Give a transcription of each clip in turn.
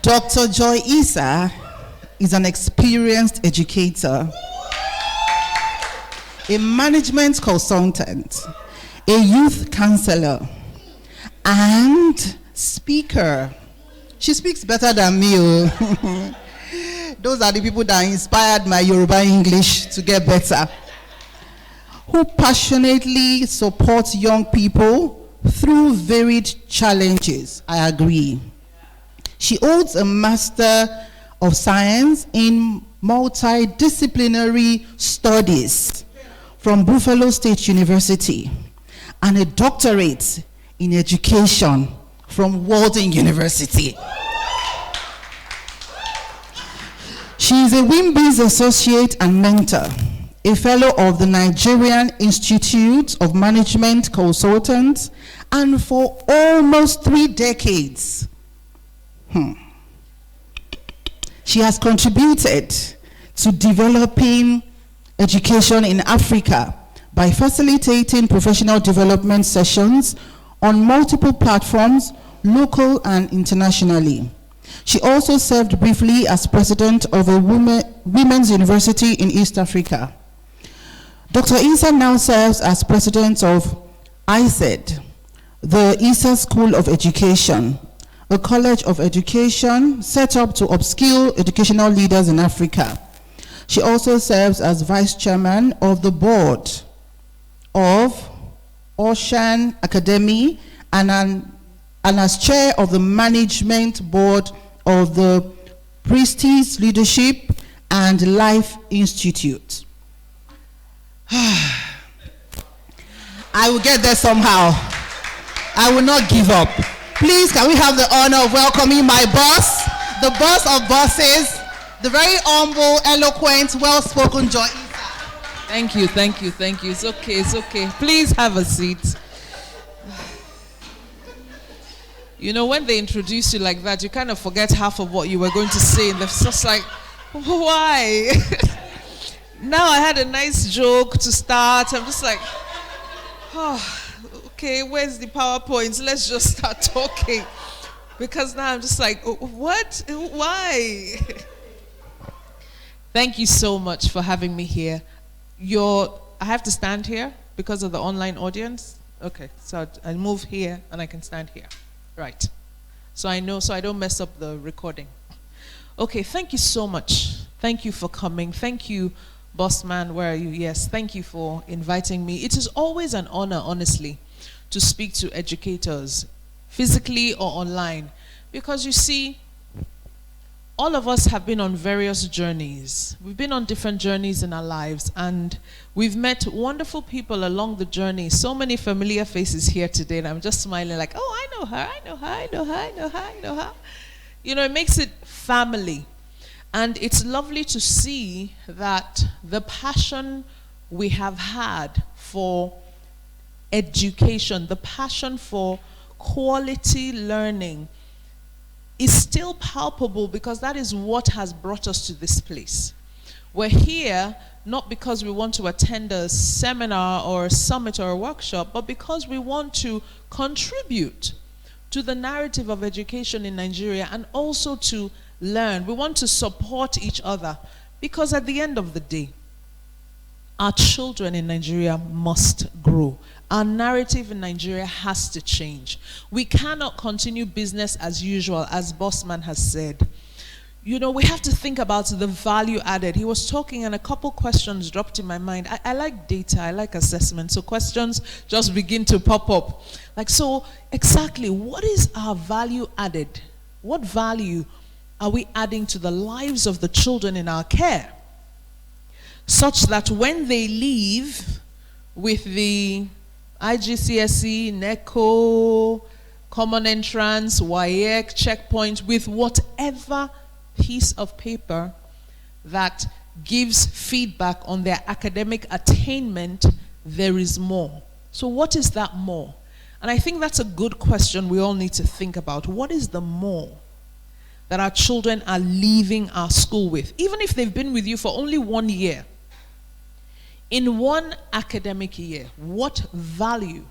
Dr. Joy Issa is an experienced educator, a management consultant, a youth counselor, and speaker. She speaks better than me. Those are the people that inspired my Yoruba English to get better. Who passionately supports young people through varied challenges. I agree. She holds a Master of Science in Multidisciplinary Studies from Buffalo State University and a doctorate in education from Walden University. She is a WIMBIZ associate and mentor, a fellow of the Nigerian Institute of Management Consultants, and for almost 3 decades, she has contributed to developing education in Africa by facilitating professional development sessions on multiple platforms, local and internationally. She also served briefly as president of a women's university in East Africa. Dr. Issa now serves as president of ISED, the Issa School of Education, a college of education set up to upskill educational leaders in Africa. She also serves as vice chairman of the board of Ocean Academy and as chair of the management board of the Prestige Leadership and Life Institute. I will get there somehow. I will not give up. Please, can we have the honor of welcoming my boss, the boss of bosses, the very humble, eloquent, well-spoken Joy Issa. Thank you. It's okay. Please have a seat. You know, when they introduce you like that, you kind of forget half of what you were going to say. And they're just like, why? Now I had a nice joke to start. I'm just like, okay, where's the PowerPoint? Let's just start talking. Because now I'm just like, what? Why? Thank you so much for having me here. I have to stand here because of the online audience? Okay, so I move here and I can stand here. Right. So I don't mess up the recording. Okay, thank you so much. Thank you for coming. Thank you, boss man, where are you? Yes, thank you for inviting me. It is always an honor, honestly, to speak to educators, physically or online. Because you see, all of us have been on various journeys. We've been on different journeys in our lives, and we've met wonderful people along the journey. So many familiar faces here today, and I'm just smiling like, oh, I know her. You know, it makes it family. And it's lovely to see that the passion we have had for education, the passion for quality learning, is still palpable, because that is what has brought us to this place. We're here not because we want to attend a seminar or a summit or a workshop, but because we want to contribute to the narrative of education in Nigeria and also to learn. We want to support each other, because at the end of the day, our children in Nigeria must grow. Our narrative in Nigeria has to change. We cannot continue business as usual, as Bossman has said. You know, we have to think about the value added. He was talking and a couple questions dropped in my mind. I like data, I like assessment, so questions just begin to pop up. Like, so exactly, what is our value added? What value are we adding to the lives of the children in our care, such that when they leave with the IGCSE, NECO, Common Entrance, WAEC, checkpoint, with whatever piece of paper that gives feedback on their academic attainment, there is more. So what is that more? And I think that's a good question we all need to think about. What is the more that our children are leaving our school with, even if they've been with you for only 1 year? In 1 academic year, what value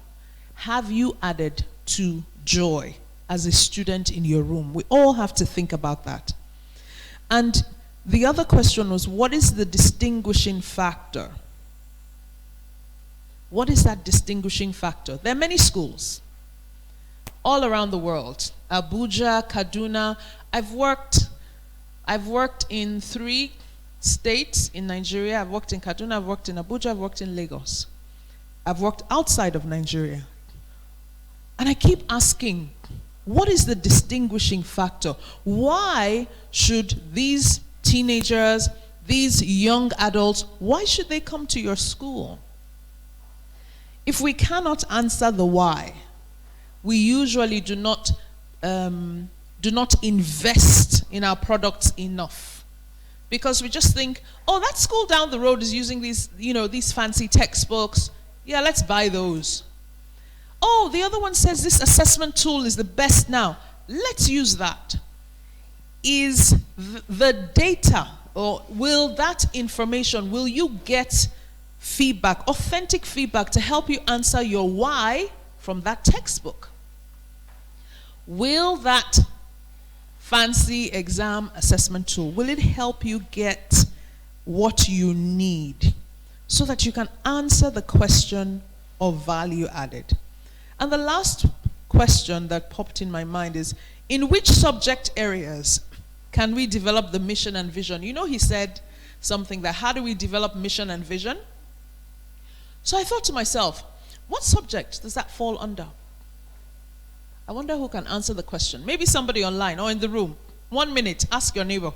have you added to Joy as a student in your room? We all have to think about that. And the other question was, what is the distinguishing factor? What is that distinguishing factor? There are many schools all around the world. Abuja, Kaduna. I've worked in 3 states in Nigeria. I've worked in Kaduna, I've worked in Abuja, I've worked in Lagos. I've worked outside of Nigeria. And I keep asking, what is the distinguishing factor? Why should these teenagers, these young adults, why should they come to your school? If we cannot answer the why, we usually do not invest in our products enough. Because we just think, oh, that school down the road is using these fancy textbooks. Yeah, let's buy those. Oh, the other one says this assessment tool is the best now. Let's use that. Is the data, or will that information, will you get feedback, authentic feedback to help you answer your why from that textbook? Will that fancy exam assessment tool, will it help you get what you need so that you can answer the question of value added? And the last question that popped in my mind is, in which subject areas can we develop the mission and vision? You know, he said something that, how do we develop mission and vision? So I thought to myself, what subject does that fall under? I wonder who can answer the question. Maybe somebody online or in the room. 1 minute, ask your neighbor.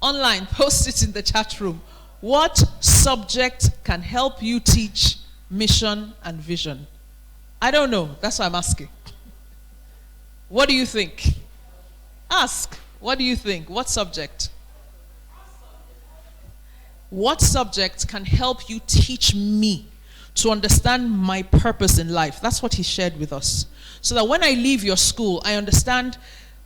Online, post it in the chat room. What subject can help you teach mission and vision? I don't know. That's why I'm asking. What do you think? Ask. What do you think? What subject? What subject can help you teach me to understand my purpose in life? That's what he shared with us. So that when I leave your school, I understand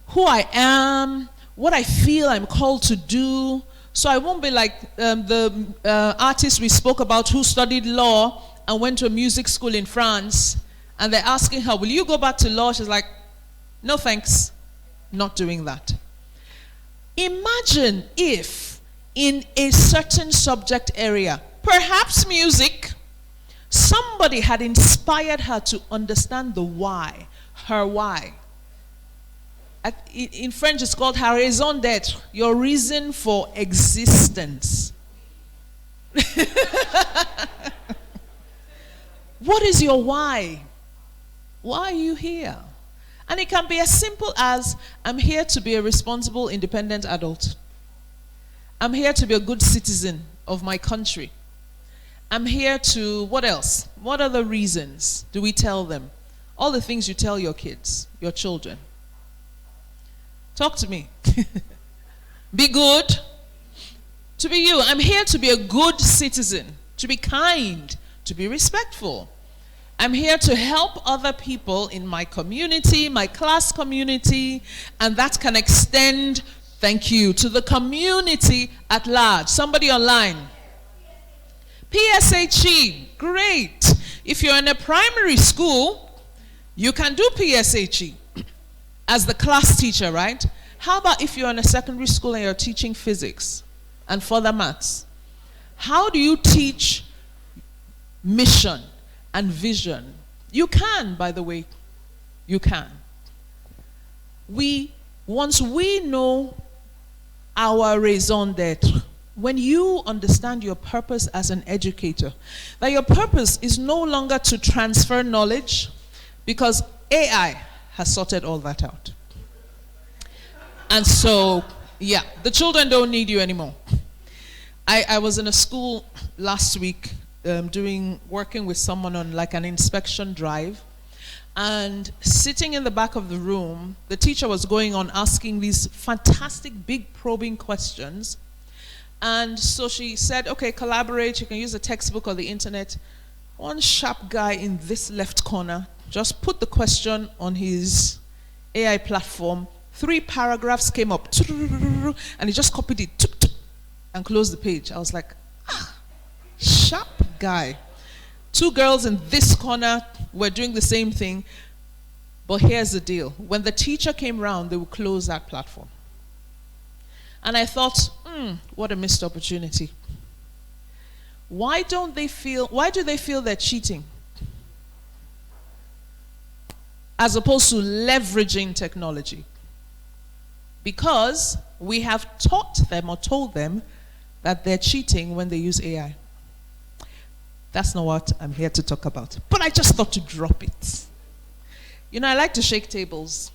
who I am, what I feel I'm called to do. So I won't be like the artist we spoke about who studied law and went to a music school in France, and they're asking her, will you go back to law? She's like, no thanks, not doing that. Imagine if in a certain subject area, perhaps music, somebody had inspired her to understand the why, her why. In French, it's called her raison d'être, your reason for existence. What is your why? Why are you here? And it can be as simple as, I'm here to be a responsible, independent adult. I'm here to be a good citizen of my country. I'm here to, what else? What other reasons do we tell them? All the things you tell your kids, your children. Talk to me. Be good. To be you. I'm here to be a good citizen, to be kind, to be respectful. I'm here to help other people in my community, my class community, and that can extend, thank you, to the community at large. Somebody online. PSHE, great. If you're in a primary school, you can do PSHE as the class teacher, right? How about if you're in a secondary school and you're teaching physics and further maths? How do you teach mission and vision? You can, by the way. You can. Once we know our raison d'être, when you understand your purpose as an educator, that your purpose is no longer to transfer knowledge, because AI has sorted all that out. And so, yeah, the children don't need you anymore. I was in a school last week working with someone on like an inspection drive, and sitting in the back of the room, the teacher was going on asking these fantastic big probing questions. And so she said, okay, collaborate, you can use the textbook or the internet. One sharp guy in this left corner just put the question on his AI platform. 3 paragraphs came up, and he just copied it and closed the page. I was like, sharp guy. 2 girls in this corner were doing the same thing, But here's the deal. When the teacher came round, they would close that platform. And I thought, what a missed opportunity. Why do they feel they're cheating? As opposed to leveraging technology. Because we have taught them or told them that they're cheating when they use AI. That's not what I'm here to talk about. But I just thought to drop it. You know, I like to shake tables.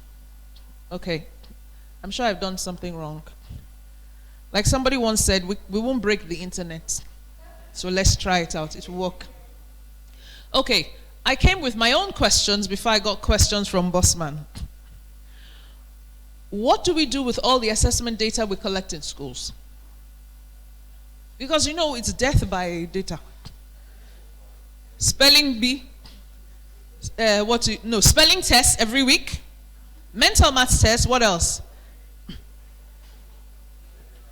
Okay, I'm sure I've done something wrong. Like somebody once said, we won't break the internet. So let's try it out. It will work. Okay, I came with my own questions before I got questions from Bossman. What do we do with all the assessment data we collect in schools? Because you know it's death by data. Spelling bee, spelling tests every week, mental maths tests, what else?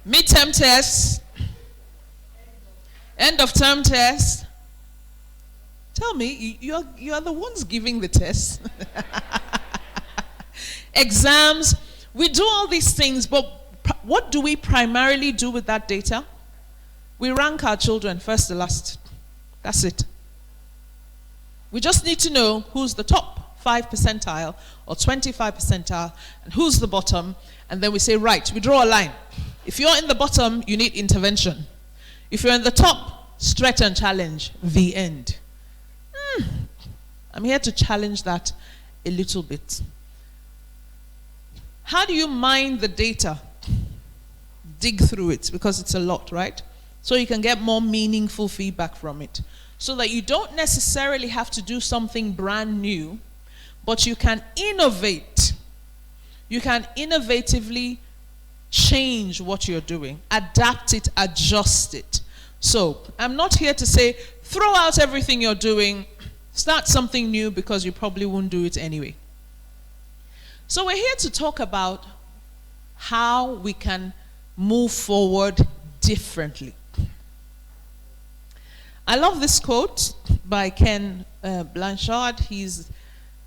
Midterm tests, end of term tests. Tell me, you are the ones giving the tests. Exams, we do all these things, but what do we primarily do with that data? We rank our children first to last. That's it. We just need to know who's the top 5 percentile or 25 percentile and who's the bottom, and then we say, right, we draw a line. If you're in the bottom, you need intervention. If you're in the top, stretch and challenge, the end. I'm here to challenge that a little bit. How do you mine the data? Dig through it, because it's a lot, right? So you can get more meaningful feedback from it. So that you don't necessarily have to do something brand new, but you can innovate. You can innovatively change what you're doing, adapt it, adjust it. So I'm not here to say, throw out everything you're doing, start something new, because you probably won't do it anyway. So we're here to talk about how we can move forward differently. I love this quote by Ken Blanchard. He's a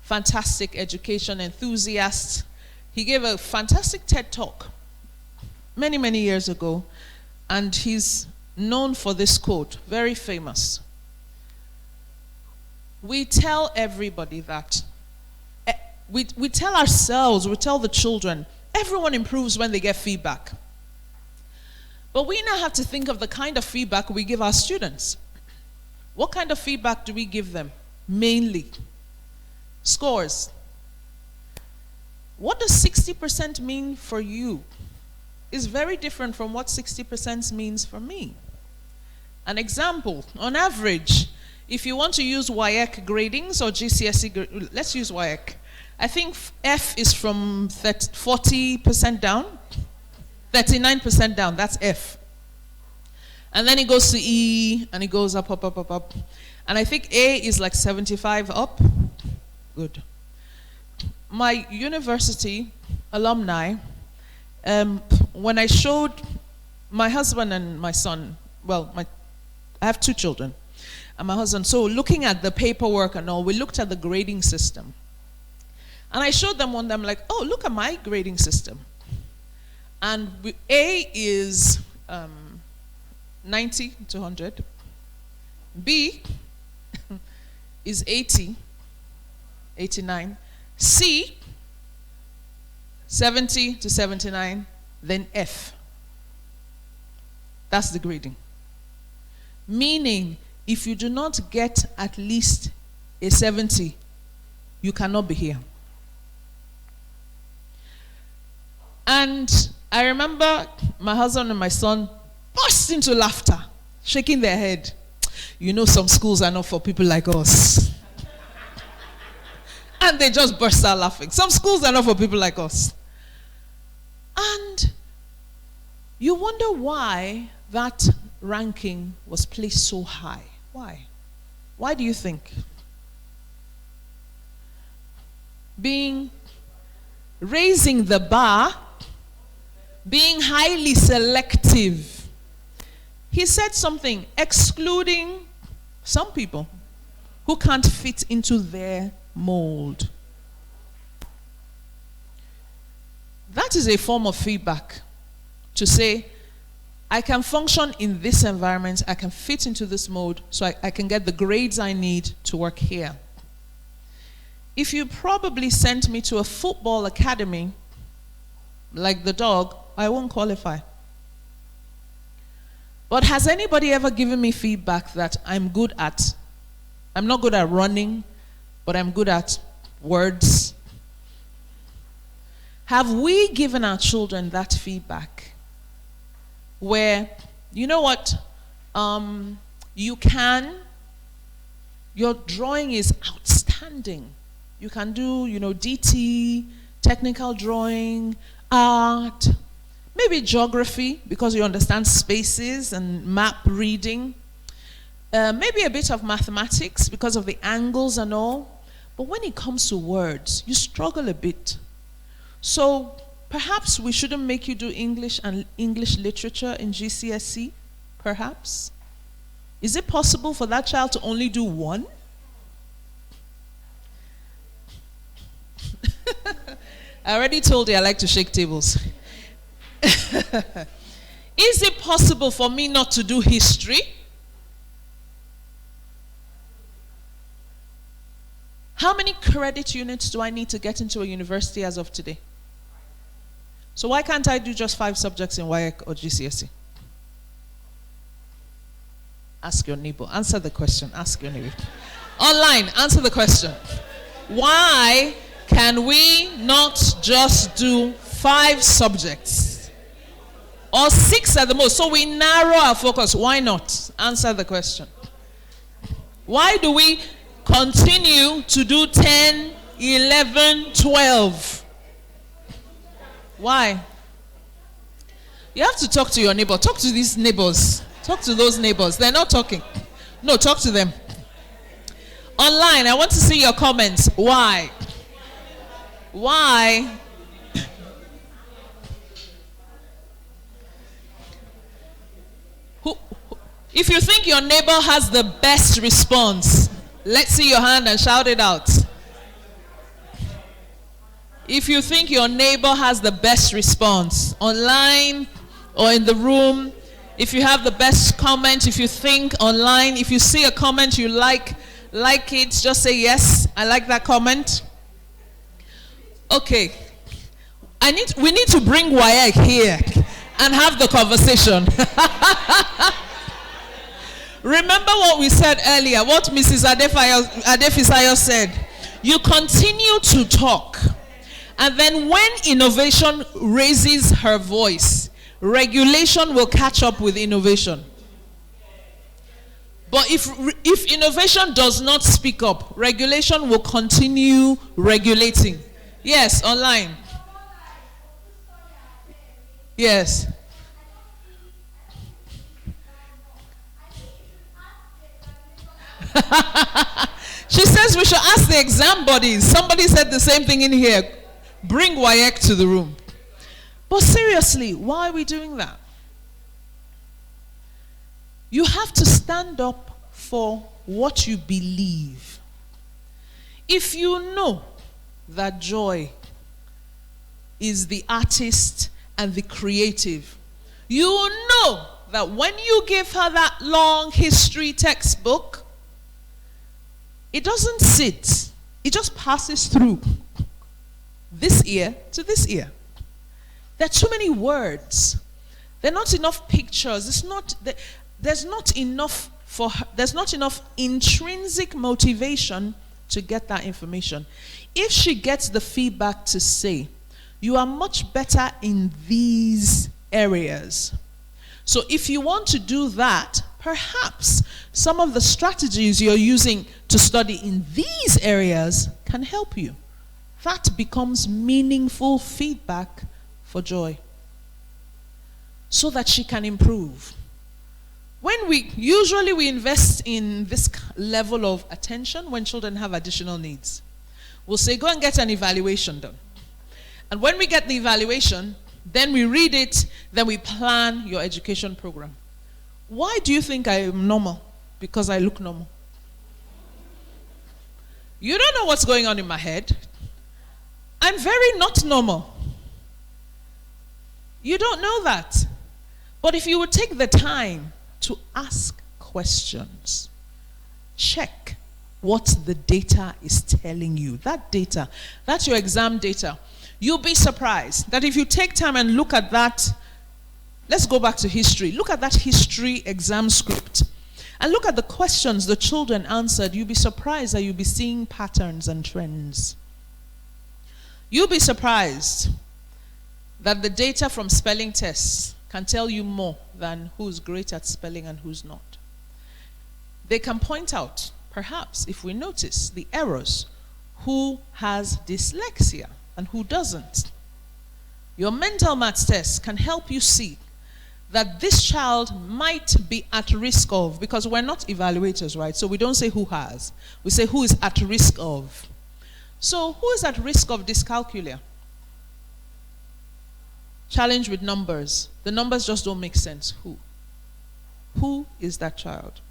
fantastic education enthusiast. He gave a fantastic TED talk many, many years ago, and he's known for this quote, very famous. We tell everybody that, we tell ourselves, we tell the children, everyone improves when they get feedback. But we now have to think of the kind of feedback we give our students. What kind of feedback do we give them? Mainly scores. What does 60% mean for you? Is very different from what 60% means for me. An example, on average, if you want to use WAEC gradings or GCSE, let's use WAEC. I think F is from 40% down, 39% down, that's F. And then it goes to E, and it goes up. And I think A is like 75 up. Good. My university alumni, when I showed my husband and my son, well, I have 2 children, and my husband, so looking at the paperwork and all, we looked at the grading system. And I showed them one, I'm like, oh, look at my grading system. And A is 90 to 100. B is 80, 89. C, 70 to 79. Then F. That's the grading. Meaning, if you do not get at least a 70, you cannot be here. And I remember my husband and my son burst into laughter, shaking their head. You know, some schools are not for people like us. And they just burst out laughing. Some schools are not for people like us. And you wonder why that ranking was placed so high. Why? Why do you think? Raising the bar, being highly selective. He said something, excluding some people who can't fit into their mold. That is a form of feedback to say, I can function in this environment, I can fit into this mode, so I can get the grades I need to work here. If you probably sent me to a football academy, like the dog, I won't qualify. But has anybody ever given me feedback that I'm not good at running, but I'm good at words? Have we given our children that feedback? Where, you know what, your drawing is outstanding. You can do, DT, technical drawing, art, maybe geography, because you understand spaces and map reading. Maybe a bit of mathematics because of the angles and all. But when it comes to words, you struggle a bit. So perhaps we shouldn't make you do English and English literature in GCSE, perhaps. Is it possible for that child to only do one? I already told you I like to shake tables. Is it possible for me not to do history? How many credit units do I need to get into a university as of today? So why can't I do just 5 subjects in WAEC or GCSE? Ask your neighbor. Answer the question. Ask your neighbor. Online, answer the question. Why can we not just do 5 subjects? Or 6 at the most. So we narrow our focus. Why not? Answer the question. Why do we continue to do 10, 11, 12? Why? You have to talk to your neighbor. Talk to these neighbors. Talk to those neighbors. They're not talking. No, talk to them. Online, I want to see your comments. Why? Why? If you think your neighbor has the best response, let's see your hand and shout it out. If you think your neighbor has the best response, online or in the room, if you have the best comment, if you think online, if you see a comment you like it, just say yes, I like that comment. Okay. We need to bring WAEC here and have the conversation. Remember what we said earlier, what Mrs. Adefisayo said. You continue to talk. And then when innovation raises her voice, regulation will catch up with innovation. But if innovation does not speak up, regulation will continue regulating. Yes, online. Yes. She says we should ask the exam bodies. Somebody said the same thing in here. Bring WAEC to the room. But seriously, why are we doing that? You have to stand up for what you believe. If you know that Joy is the artist and the creative, you know that when you give her that long history textbook, it doesn't sit. It just passes through this ear to this ear. There are too many words. There are not enough pictures. There's not enough for her, there's not enough intrinsic motivation to get that information. If she gets the feedback to say, you are much better in these areas. So if you want to do that, perhaps some of the strategies you're using to study in these areas can help you. That becomes meaningful feedback for Joy, so that she can improve. When we invest in this level of attention when children have additional needs. We'll say, go and get an evaluation done. And when we get the evaluation, then we read it, then we plan your education program. Why do you think I am normal? Because I look normal. You don't know what's going on in my head. I'm very not normal. You don't know that. But if you would take the time to ask questions, check what the data is telling you. That data, that's your exam data. You'll be surprised that if you take time and look at that, let's go back to history. Look at that history exam script and look at the questions the children answered. You'll be surprised that you'll be seeing patterns and trends. You'll be surprised that the data from spelling tests can tell you more than who's great at spelling and who's not. They can point out, perhaps, if we notice the errors, who has dyslexia and who doesn't. Your mental maths test can help you see that this child might be at risk of, because we're not evaluators, right? So we don't say who has. We say who is at risk of. So who is at risk of dyscalculia? Challenge with numbers. The numbers just don't make sense. Who? Who is that child?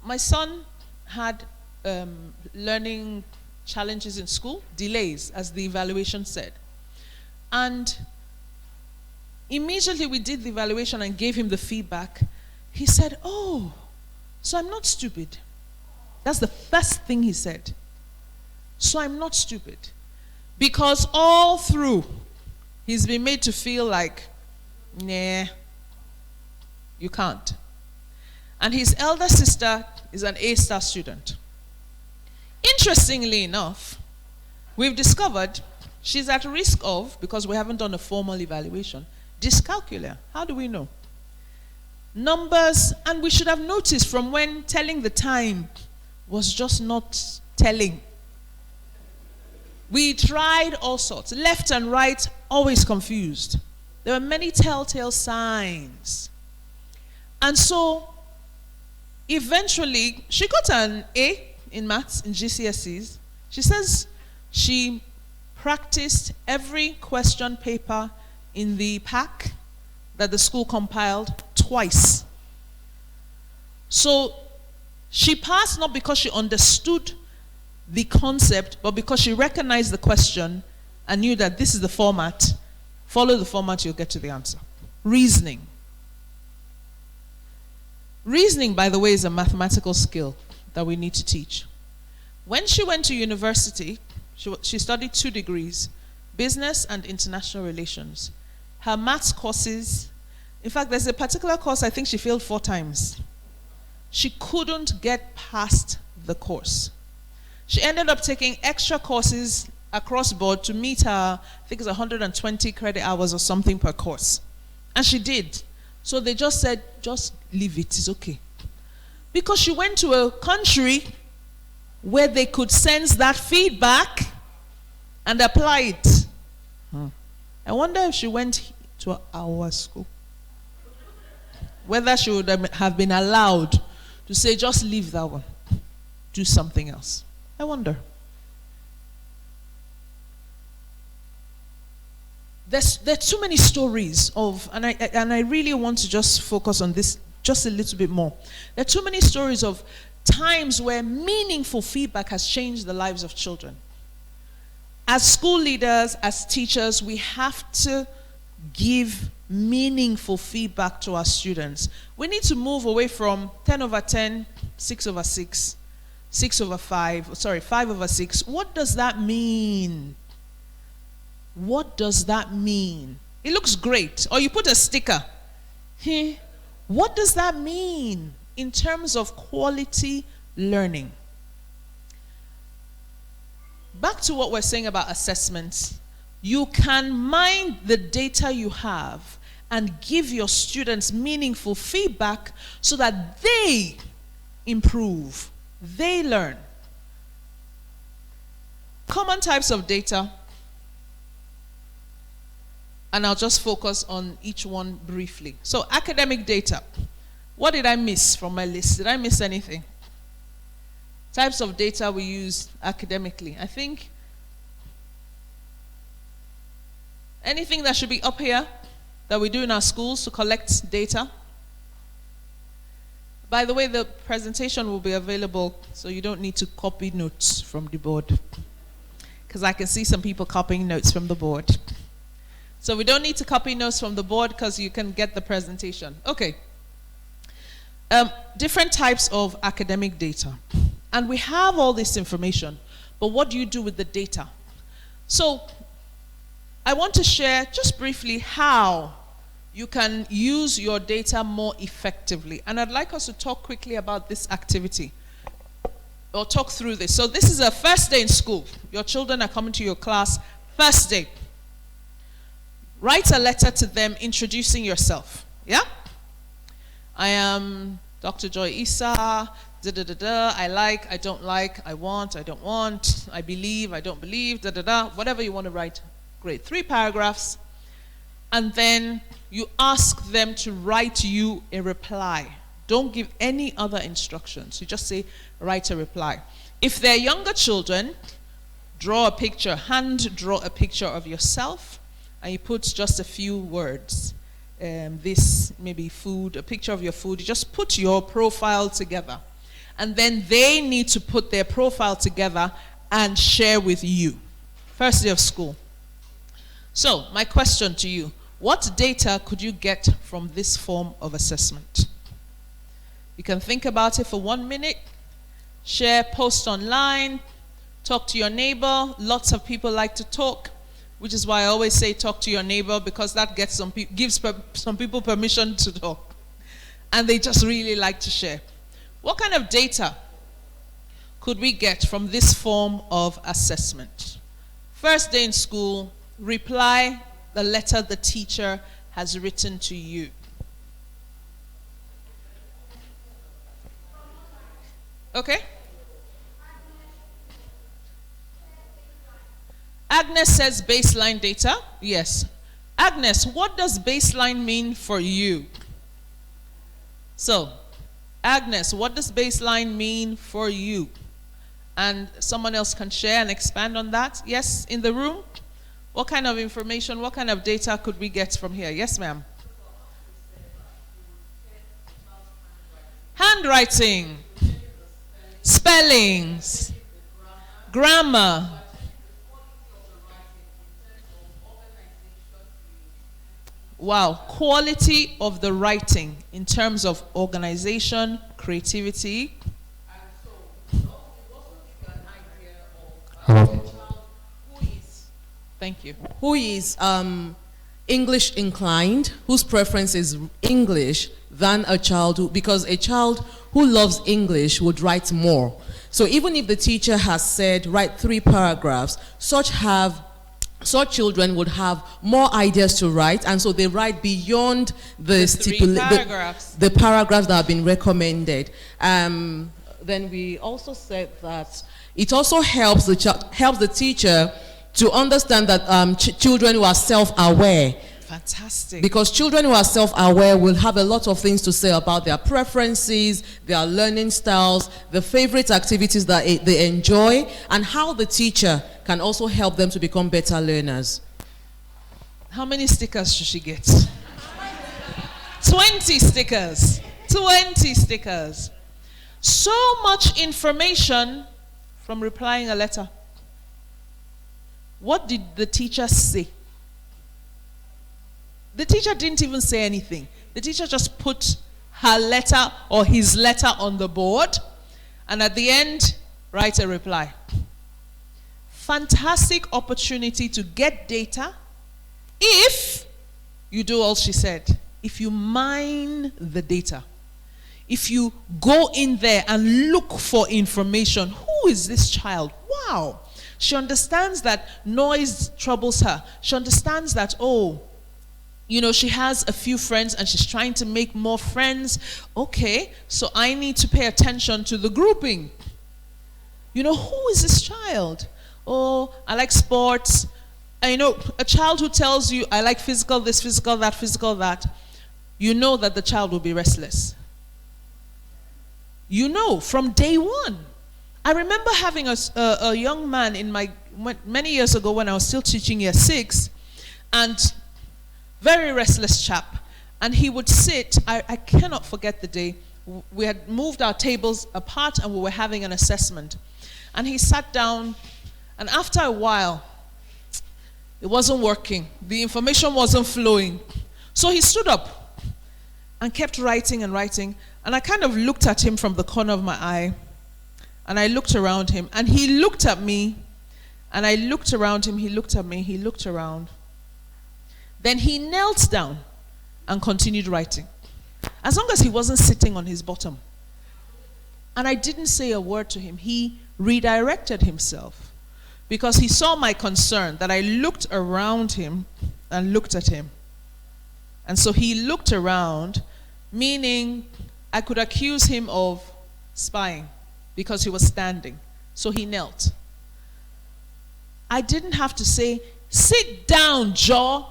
My son had learning challenges in school, delays, as the evaluation said. And immediately we did the evaluation and gave him the feedback. He said, "Oh, so I'm not stupid." That's the first thing he said. So I'm not stupid. Because all through, he's been made to feel like, nah, you can't. And his elder sister is an A-star student. Interestingly enough, we've discovered she's at risk of, because we haven't done a formal evaluation, dyscalculia. How do we know? Numbers, and we should have noticed from when telling the time was just not telling. We tried all sorts, left and right, always confused. There were many telltale signs. And so, eventually, she got an A in maths in GCSEs. She says she practiced every question paper in the pack that the school compiled twice. So she passed not because she understood the concept, but because she recognized the question and knew that this is the format. Follow the format, you'll get to the answer. Reasoning. Reasoning, by the way, is a mathematical skill that we need to teach. When she went to university, she studied 2 degrees, business and international relations. Her maths courses, in fact, there's a particular course I think she failed 4 times. She couldn't get past the course. She ended up taking extra courses across board to meet her, I think it's 120 credit hours or something per course. And she did. So they just said, just leave it, it's okay. Because she went to a country where they could sense that feedback and apply it. I wonder if she went to our school, whether she would have been allowed to say, just leave that one, do something else. I wonder. There are too many stories of, and I really want to just focus on this just a little bit more. There are too many stories of times where meaningful feedback has changed the lives of children. As school leaders, as teachers, we have to give meaningful feedback to our students. We need to move away from 10 over 10, 6 over 6, 6 over 5, 5 over 6. What does that mean? What does that mean? It looks great. Or you put a sticker. What does that mean in terms of quality learning? Back to what we're saying about assessments. You can mine the data you have and give your students meaningful feedback so that they improve, they learn. Common types of data, and I'll just focus on each one briefly. So academic data. What did I miss from my list? Did I miss anything? Types of data we use academically. I think anything that should be up here that we do in our schools to collect data. By the way, the presentation will be available, so you don't need to copy notes from the board. because I can see some people copying notes from the board. So we don't need to copy notes from the board because you can get the presentation. Okay. Different types of academic data. And we have all this information, but what do you do with the data? So I want to share just briefly how you can use your data more effectively. And I'd like us to talk quickly about this activity, or talk through this. So this is a first day in school. Your children are coming to your class, first day. Write a letter to them introducing yourself. Yeah? I am Dr. Joy Issa, I like, I don't like, I want, I don't want, I believe, I don't believe, whatever you want to write. Great. 3 paragraphs. And then you ask them to write you a reply. Don't give any other instructions. You just say, write a reply. If they're younger children, draw a picture, hand draw a picture of yourself, and you put just a few words. This, maybe food, a picture of your food. You just put your profile together. And then they need to put their profile together and share with you. First day of school. So, my question to you, what data could you get from this form of assessment? You can think about it for 1 minute, share, post online, talk to your neighbor. Lots of people like to talk, which is why I always say talk to your neighbor, because that gets gives some people permission to talk. And they just really like to share. What kind of data could we get from this form of assessment? First day in school, reply the letter the teacher has written to you. Okay? Agnes says baseline data. Yes. Agnes, what does baseline mean for you? So, Agnes, what does baseline mean for you? And someone else can share and expand on that. Yes, in the room? What kind of information, what kind of data could we get from here? Yes, ma'am. Handwriting, spellings, grammar. Wow, quality of the writing in terms of organization, creativity. Hello. Thank you. Who is English inclined, whose preference is English, than a child who, because a child who loves English would write more. So even if the teacher has said write 3 paragraphs, such children would have more ideas to write, and so they write beyond the paragraphs that have been recommended. Then we also said that it also helps the teacher to understand that children who are self-aware. Fantastic. Because children who are self-aware will have a lot of things to say about their preferences, their learning styles, the favorite activities that they enjoy, and how the teacher can also help them to become better learners. How many stickers should she get? 20 stickers. 20 stickers. So much information from replying a letter. What did the teacher say? The teacher didn't even say anything. The teacher just put her letter or his letter on the board, and at the end, write a reply. Fantastic opportunity to get data if you do all she said. If you mine the data. If you go in there and look for information. Who is this child? Wow. She understands that noise troubles her. She understands that, she has a few friends and she's trying to make more friends. Okay, so I need to pay attention to the grouping. Who is this child? Oh, I like sports. A child who tells you, I like physical this, physical that, physical that, you know that the child will be restless. From day one. I remember having a young man many years ago when I was still teaching year 6, and very restless chap. And he would sit, I cannot forget the day, we had moved our tables apart and we were having an assessment. And he sat down And after a while, it wasn't working. The information wasn't flowing. So he stood up and kept writing and writing. And I kind of looked at him from the corner of my eye. And I looked around him. And he looked at me. And I looked around him. He looked at me. He looked around. Then he knelt down and continued writing. As long as he wasn't sitting on his bottom. And I didn't say a word to him. He redirected himself. Because he saw my concern, that I looked around him and looked at him. And so he looked around, meaning I could accuse him of spying because he was standing. So he knelt. I didn't have to say, sit down, Joe.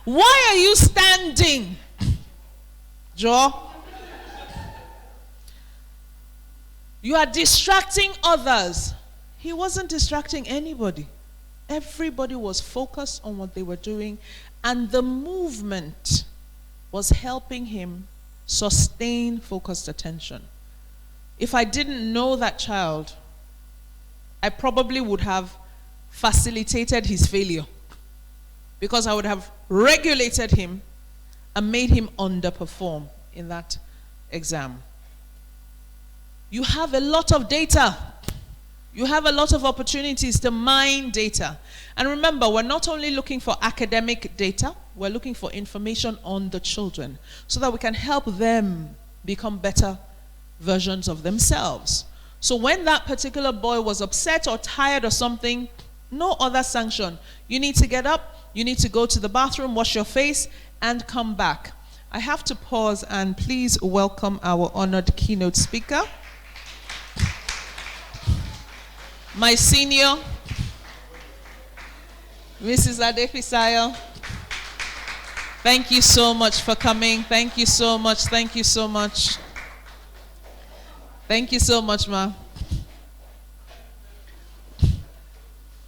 Why are you standing, Joe? You are distracting others. He wasn't distracting anybody. Everybody was focused on what they were doing, and the movement was helping him sustain focused attention. If I didn't know that child, I probably would have facilitated his failure, because I would have regulated him and made him underperform in that exam. You have a lot of data. You have a lot of opportunities to mine data. And remember, we're not only looking for academic data, we're looking for information on the children so that we can help them become better versions of themselves. So when that particular boy was upset or tired or something, no other sanction. You need to get up, you need to go to the bathroom, wash your face, and come back. I have to pause and please welcome our honored keynote speaker. My senior, Mrs. Adefisayo. Thank you so much for coming. Thank you so much. Thank you so much. Thank you so much, ma.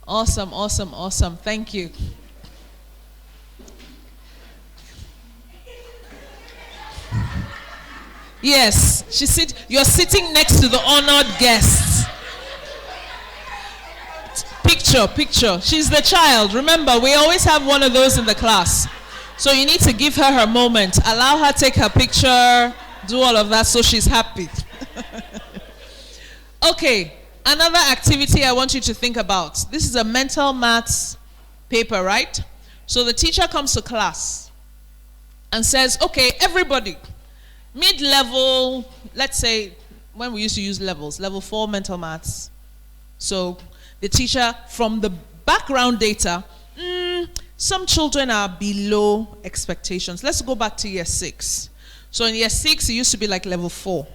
Awesome, awesome, awesome. Thank you. Yes, you're sitting next to the honored guests. Picture. She's the child. Remember, we always have one of those in the class. So you need to give her her moment. Allow her take her picture, do all of that so she's happy. Okay, another activity I want you to think about. This is a mental maths paper, right? So the teacher comes to class and says, okay, everybody, mid-level, let's say, when we used to use levels, level 4 mental maths. So the teacher, from the background data, some children are below expectations. Let's go back to year 6. So in year 6, it used to be like level 4.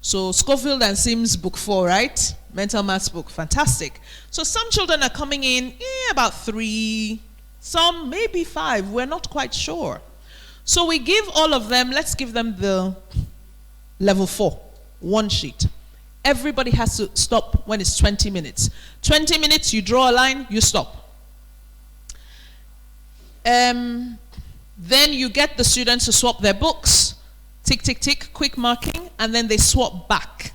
So Schofield and Sims book 4, right? Mental maths book, fantastic. So some children are coming in about 3, some maybe 5, we're not quite sure. So we give all of them, let's give them the level 4, one sheet. Everybody has to stop when it's 20 minutes. 20 minutes, you draw a line, you stop. Then you get the students to swap their books, tick, tick, tick, quick marking, and then they swap back.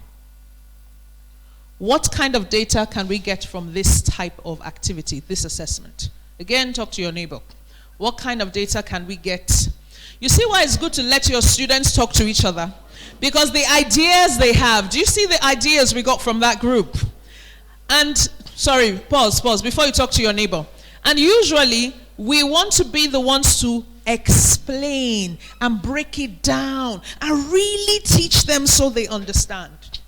What kind of data can we get from this type of activity, this assessment? Again, talk to your neighbor. What kind of data can we get? You see why it's good to let your students talk to each other? Because the ideas they have, do you see the ideas we got from that group? And, sorry, pause, before you talk to your neighbor. And usually, we want to be the ones to explain and break it down and really teach them so they understand.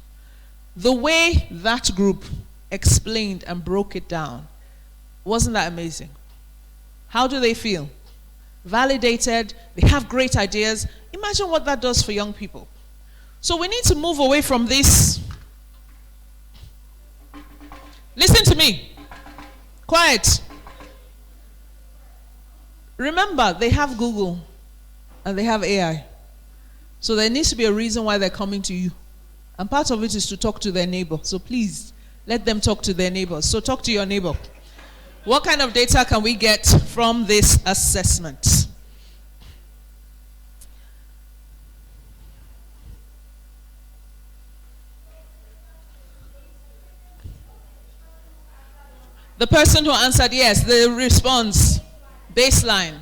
The way that group explained and broke it down, wasn't that amazing? How do they feel? Validated, they have great ideas. Imagine what that does for young people. So we need to move away from this. Listen to me. Quiet. Remember, they have Google and they have AI. So there needs to be a reason why they're coming to you. And part of it is to talk to their neighbor. So please, let them talk to their neighbors. So talk to your neighbor. What kind of data can we get from this assessment? The person who answered yes, the response, baseline.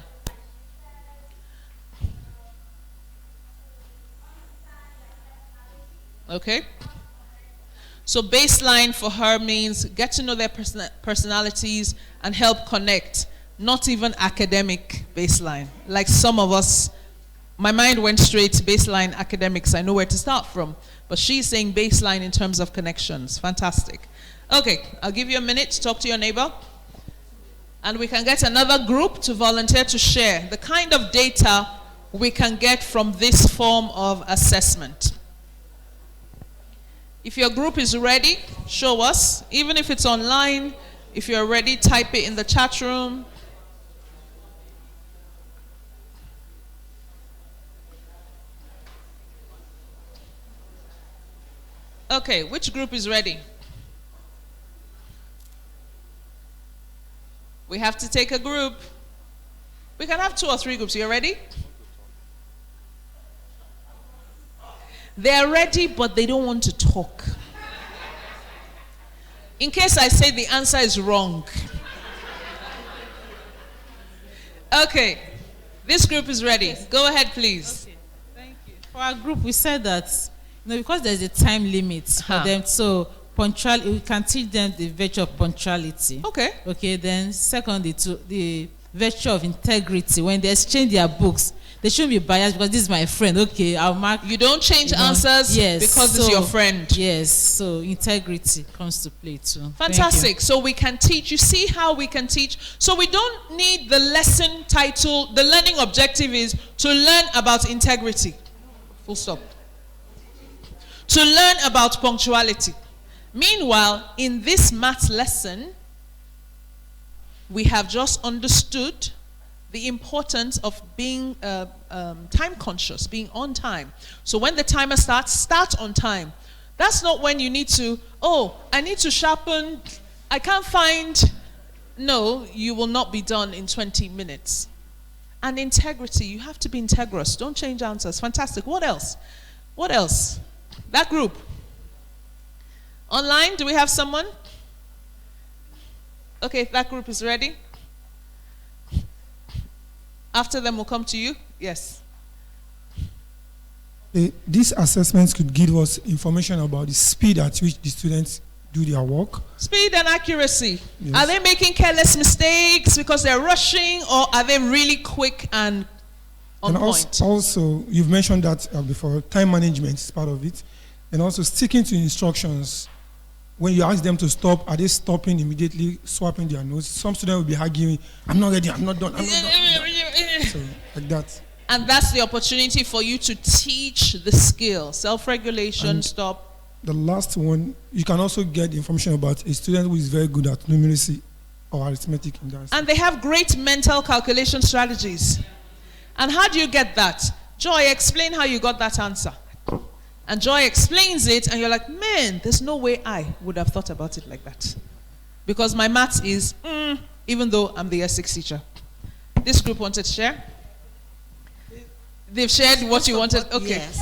Okay? So baseline for her means get to know their personalities and help connect. Not even academic baseline. Like some of us, my mind went straight to baseline academics. I know where to start from. But she's saying baseline in terms of connections. Fantastic. Okay, I'll give you a minute to talk to your neighbor. And we can get another group to volunteer to share the kind of data we can get from this form of assessment. If your group is ready, show us. Even if it's online, if you're ready, type it in the chat room. Okay, which group is ready? We have to take a group. We can have 2 or 3 groups. You ready? They're ready, but they don't want to talk. In case I say the answer is wrong. Okay, this group is ready. Yes. Go ahead, please. Okay, thank you. For our group, we said that because there's a time limit for them, so we can teach them the virtue of punctuality. Okay. Okay, then secondly, the virtue of integrity. When they exchange their books, they shouldn't be biased because this is my friend. Okay, I'll mark. You don't change answers because it's your friend. Yes, so integrity comes to play too. Fantastic. So we can teach. You see how we can teach? So we don't need the lesson title. The learning objective is to learn about integrity. Full stop. To learn about punctuality. Meanwhile, in this maths lesson, we have just understood the importance of being time conscious, being on time. So when the timer starts, start on time. That's not when you need to, I need to sharpen, I can't find. No, you will not be done in 20 minutes. And integrity, you have to be integrous. Don't change answers. Fantastic. What else? What else? That group. Online, do we have someone? Okay, that group is ready. After them, we'll come to you. Yes. These assessments could give us information about the speed at which the students do their work. Speed and accuracy. Yes. Are they making careless mistakes because they're rushing, or are they really quick and on point? Also, you've mentioned that before, time management is part of it. And also sticking to instructions. When you ask them to stop, are they stopping immediately, swapping their notes? Some students will be arguing, I'm not ready, I'm not done, I'm not done. So, like that. And that's the opportunity for you to teach the skill, self-regulation, stop. The last one, you can also get information about a student who is very good at numeracy or arithmetic in that. And they have great mental calculation strategies. And how do you get that? Joy, explain how you got that answer. And Joy explains it, and you're like, man, there's no way I would have thought about it like that. Because my maths is, even though I'm the S6 teacher. This group wanted to share? They've shared what you wanted? Okay. Yes.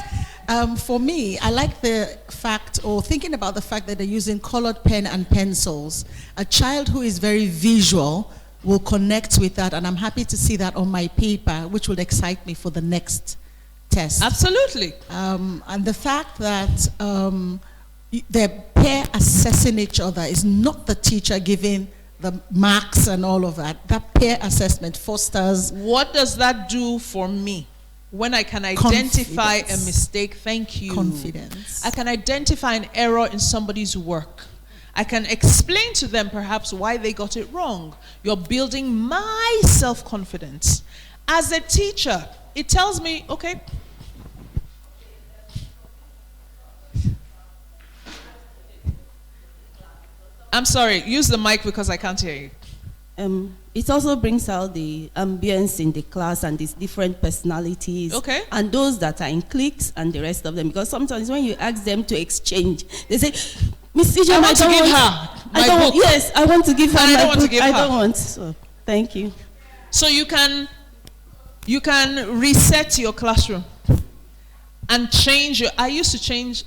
For me, I like the fact, or thinking about the fact that they're using colored pen and pencils. A child who is very visual will connect with that, and I'm happy to see that on my paper, which will excite me for the next test. Absolutely. And the fact that they're pair assessing each other is not the teacher giving the marks and all of that. That peer assessment fosters. What does that do for me? When I can identify a mistake, thank you. Confidence. I can identify an error in somebody's work. I can explain to them perhaps why they got it wrong. You're building my self-confidence. As a teacher, it tells me, okay, I'm sorry, use the mic because I can't hear you. It also brings out the ambience in the class and these different personalities. Okay. And those that are in cliques and the rest of them. Because sometimes when you ask them to exchange, they say, Miss Ijoma, I want to give her my book. Yes, I want to give her I my don't want book. to give I her. don't want. So, thank you. So you can reset your classroom and change your, I used to change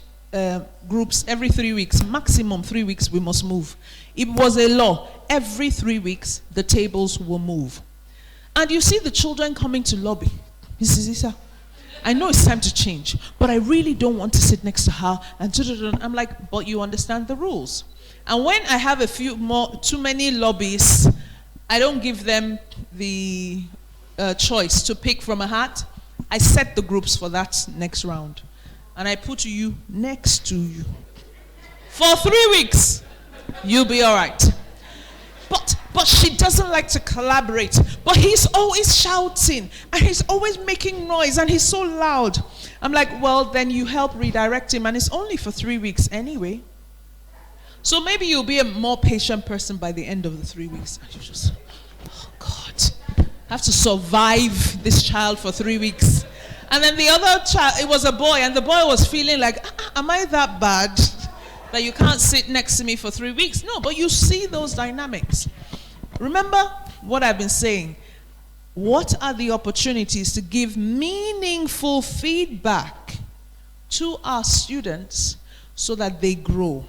groups every 3 weeks, maximum 3 weeks we must move. It was a law. Every 3 weeks, the tables will move. And you see the children coming to lobby. Mrs. Issa, I know it's time to change, but I really don't want to sit next to her. And I'm like, but you understand the rules. And when I have too many lobbies, I don't give them the choice to pick from a hat. I set the groups for that next round. And I put you next to you. For 3 weeks, you'll be all right. But she doesn't like to collaborate. But he's always shouting. And he's always making noise. And he's so loud. I'm like, well, then you help redirect him. And it's only for 3 weeks anyway. So maybe you'll be a more patient person by the end of the 3 weeks. And you just, oh God, I have to survive this child for 3 weeks. And then the other child, it was a boy, and the boy was feeling like, am I that bad that you can't sit next to me for 3 weeks? No, but you see those dynamics. Remember what I've been saying. What are the opportunities to give meaningful feedback to our students so that they grow,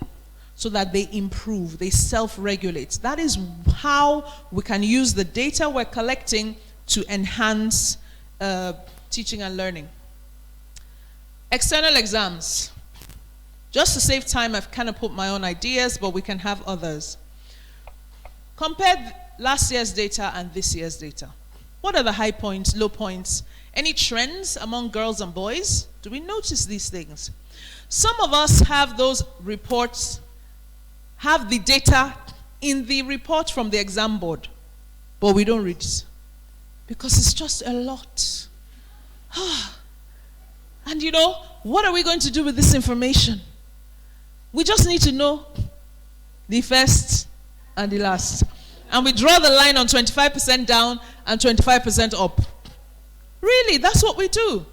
so that they improve, they self-regulate? That is how we can use the data we're collecting to enhance teaching and learning. External exams. Just to save time, I've kind of put my own ideas, but we can have others. Compare last year's data and this year's data. What are the high points, low points? Any trends among girls and boys? Do we notice these things? Some of us have those reports, have the data in the report from the exam board, but we don't read it because it's just a lot. And you know, what are we going to do with this information? We just need to know the first and the last. And we draw the line on 25% down and 25% up. Really, that's what we do.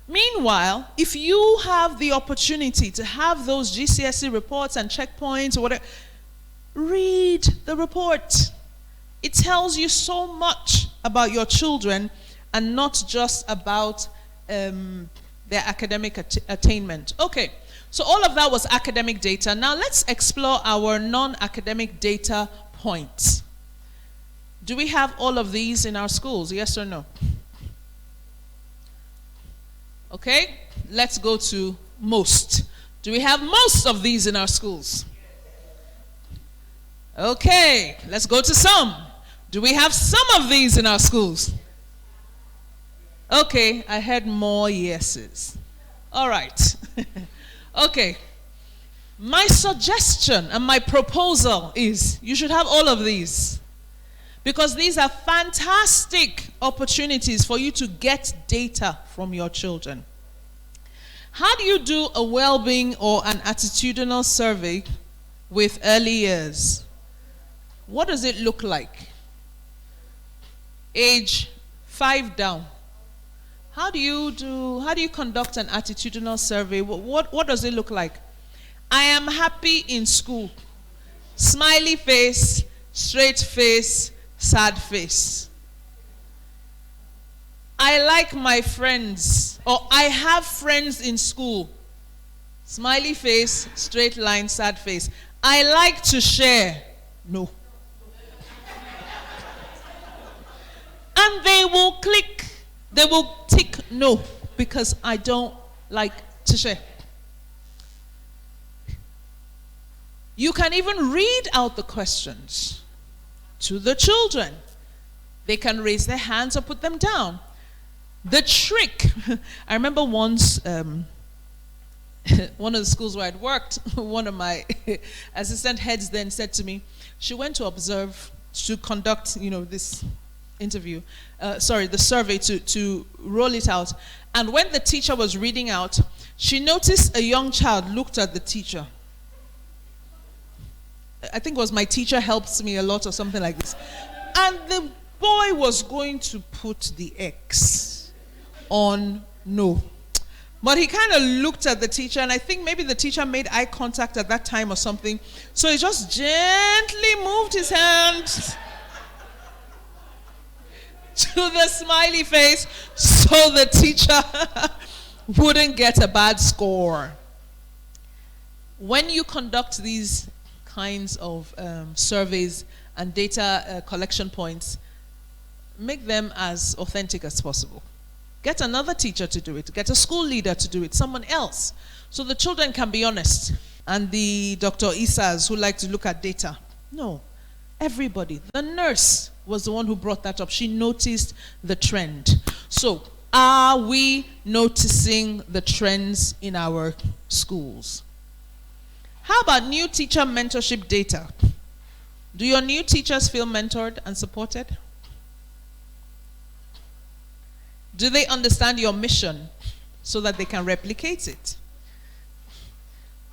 Meanwhile, if you have the opportunity to have those GCSE reports and checkpoints or whatever, read the report. It tells you so much about your children and not just about their academic attainment. Okay, so all of that was academic data. Now let's explore our non-academic data points. Do we have all of these in our schools, yes or no? Okay, let's go to most. Do we have most of these in our schools? Okay, let's go to some. Do we have some of these in our schools? Okay, I heard more yeses. All right. Okay. My suggestion and my proposal is you should have all of these, because these are fantastic opportunities for you to get data from your children. How do you do a well-being or an attitudinal survey with early years? What does it look like? Age 5 down. How do you conduct an attitudinal survey? What does it look like? I am happy in school. Smiley face, straight face, sad face. I like my friends, or I have friends in school. Smiley face, straight line, sad face. I like to share. No. And they will click. They will tick no, because I don't like to share. You can even read out the questions to the children. They can raise their hands or put them down. The trick, I remember once, one of the schools where I'd worked, one of my assistant heads then said to me, she went to observe, to conduct, this interview, the survey to roll it out. And when the teacher was reading out, she noticed a young child looked at the teacher. I think it was my teacher helps me a lot or something like this. And the boy was going to put the X on no. But he kind of looked at the teacher, and I think maybe the teacher made eye contact at that time or something. So he just gently moved his hand to the smiley face so the teacher wouldn't get a bad score. when you conduct these kinds of surveys and data collection points, make them as authentic as possible. Get another teacher to do it. Get a school leader to do it. Someone else. So the children can be honest. And the Dr. Isas who like to look at data. No. Everybody. The nurse was the one who brought that up. She noticed the trend. So, are we noticing the trends in our schools? How about new teacher mentorship data? Do your new teachers feel mentored and supported? Do they understand your mission so that they can replicate it?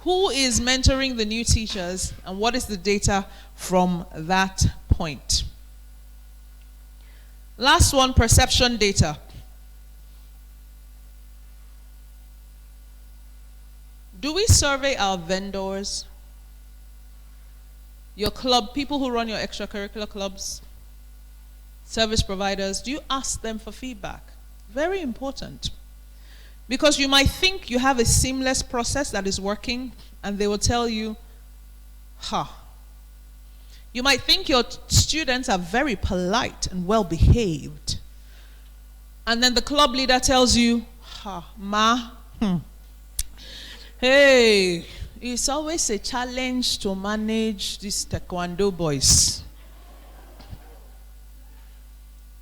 Who is mentoring the new teachers, and what is the data from that point? Last one, perception data. Do we survey our vendors? Your club, people who run your extracurricular clubs, service providers, do you ask them for feedback? Very important. Because you might think you have a seamless process that is working, and they will tell you, You might think your students are very polite and well behaved. And then the club leader tells you, Hey, it's always a challenge to manage these taekwondo boys.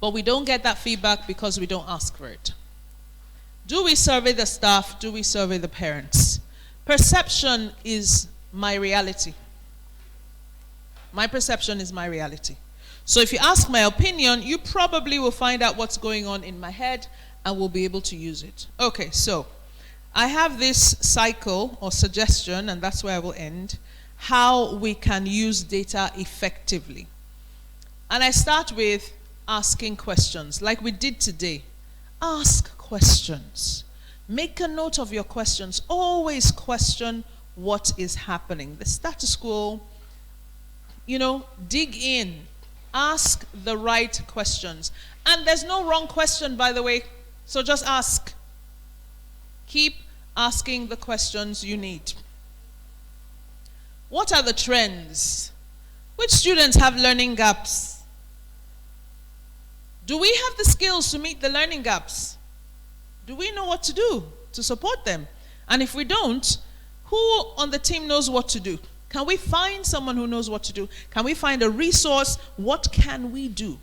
But we don't get that feedback because we don't ask for it. Do we survey the staff? Do we survey the parents? Perception is my reality. My perception is my reality. So if you ask my opinion, you probably will find out what's going on in my head and will be able to use it. Okay, so I have this cycle or suggestion, and that's where I will end, how we can use data effectively. And I start with asking questions, like we did today. Ask questions. Make a note of your questions. Always question what is happening. The status quo, dig in. Ask the right questions. And there's no wrong question, by the way, so just ask. Keep asking the questions you need. What are the trends? Which students have learning gaps? Do we have the skills to meet the learning gaps? Do we know what to do to support them? And if we don't, who on the team knows what to do? Can we find someone who knows what to do? Can we find a resource? What can we do?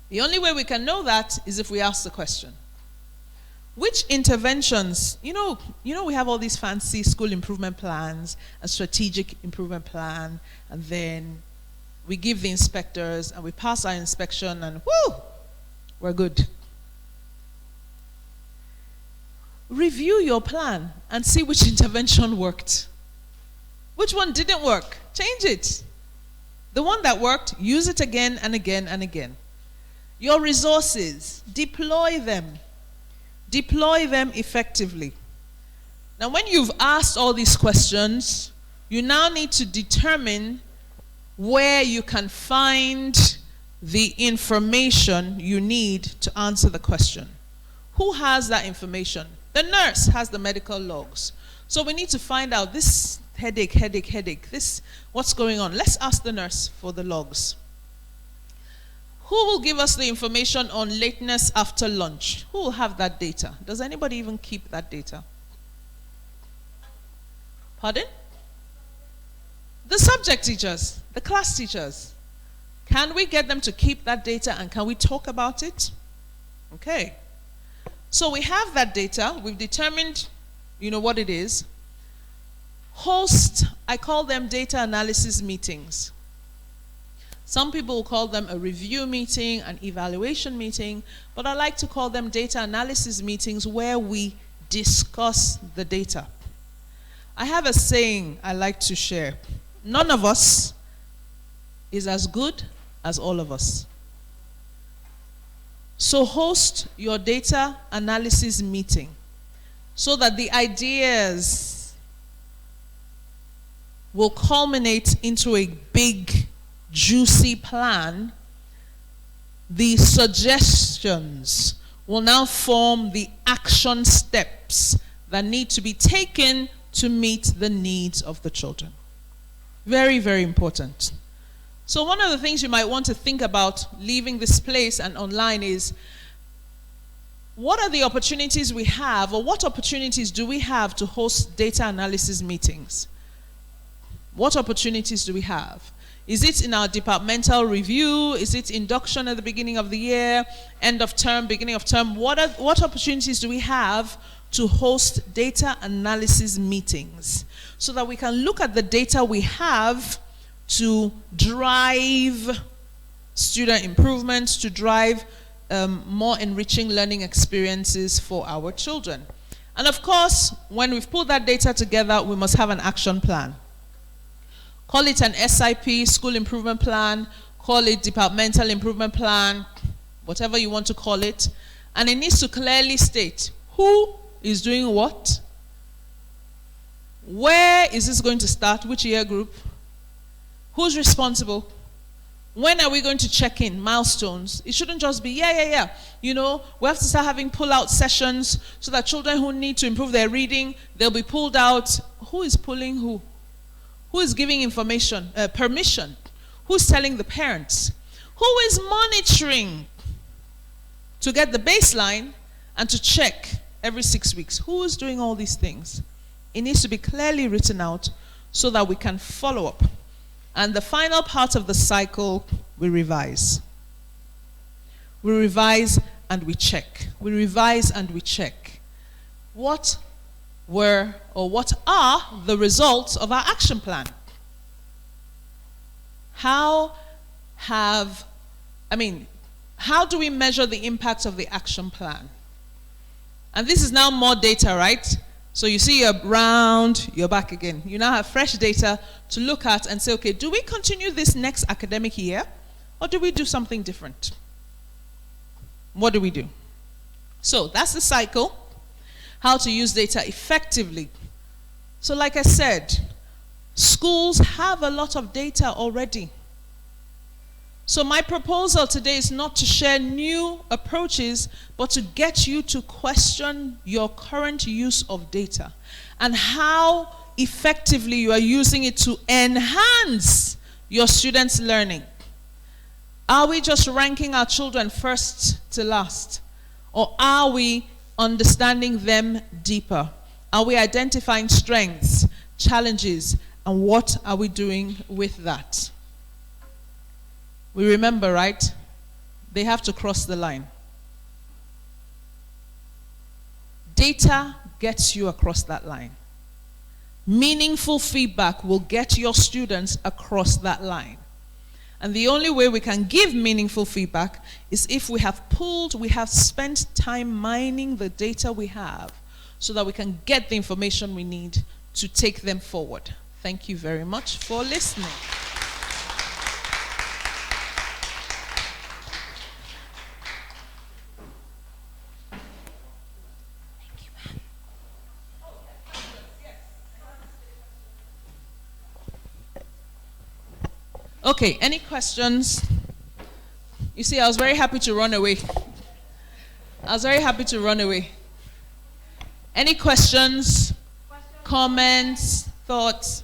The only way we can know that is if we ask the question. Which interventions, we have all these fancy school improvement plans, a strategic improvement plan, and then we give the inspectors and we pass our inspection and we're good. Review your plan and see which intervention worked. Which one didn't work? Change it. The one that worked, use it again and again and again. Your resources, deploy them. Deploy them effectively. Now, when you've asked all these questions, you now need to determine where you can find the information you need to answer the question. Who has that information? The nurse has the medical logs. So we need to find out this headache, this, what's going on? Let's ask the nurse for the logs. Who will give us the information on lateness after lunch? Who will have that data? Does anybody even keep that data? Pardon? The subject teachers, the class teachers. Can we get them to keep that data, and can we talk about it? Okay. So we have that data. We've determined, what it is. Host, I call them data analysis meetings. Some people will call them a review meeting, an evaluation meeting, but I like to call them data analysis meetings where we discuss the data. I have a saying I like to share. None of us is as good as all of us. So host your data analysis meeting so that the ideas will culminate into a big, juicy plan. The suggestions will now form the action steps that need to be taken to meet the needs of the children. Very, very important. So one of the things you might want to think about leaving this place and online is, what are the opportunities we have, or what opportunities do we have to host data analysis meetings? What opportunities do we have? Is it in our departmental review? Is it induction at the beginning of the year, end of term, beginning of term? What opportunities do we have to host data analysis meetings so that we can look at the data we have to drive student improvements, to drive more enriching learning experiences for our children? And of course, when we've put that data together, we must have an action plan. Call it an SIP, school improvement plan, call it departmental improvement plan, whatever you want to call it. And it needs to clearly state who is doing what, where is this going to start, which year group, who's responsible, when are we going to check in, milestones. It shouldn't just be, yeah. You know, we have to start having pull-out sessions so that children who need to improve their reading, they'll be pulled out. Who is pulling who? Who is giving information, permission? Who's telling the parents? Who is monitoring to get the baseline and to check every 6 weeks? Who is doing all these things? It needs to be clearly written out so that we can follow up. And the final part of the cycle, we revise. We revise and we check. We revise and we check. What were or what are the results of our action plan? How do we measure the impact of the action plan? And this is now more data, right? So you see you're round, you're back again. You now have fresh data to look at and say, okay, do we continue this next academic year or do we do something different? What do we do? So that's the cycle, how to use data effectively. So like I said, schools have a lot of data already. So my proposal today is not to share new approaches, but to get you to question your current use of data and how effectively you are using it to enhance your students' learning. Are we just ranking our children first to last? Or are we understanding them deeper? Are we identifying strengths, challenges, and what are we doing with that? We remember, right? They have to cross the line. Data gets you across that line. Meaningful feedback will get your students across that line. And the only way we can give meaningful feedback is if we have spent time mining the data we have so that we can get the information we need to take them forward. Thank you very much for listening. Okay, any questions? You see, I was very happy to run away. Any questions, comments, thoughts?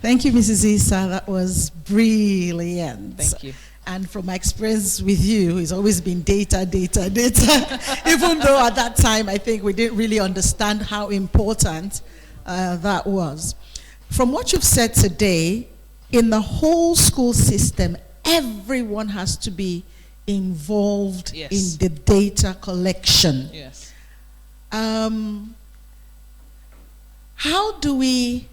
Thank you, Mrs. Issa. That was brilliant. Thank you. And from my experience with you, it's always been data. Even though at that time, I think we didn't really understand how important that was. From what you've said today, in the whole school system, everyone has to be involved in the data collection. Yes. How do we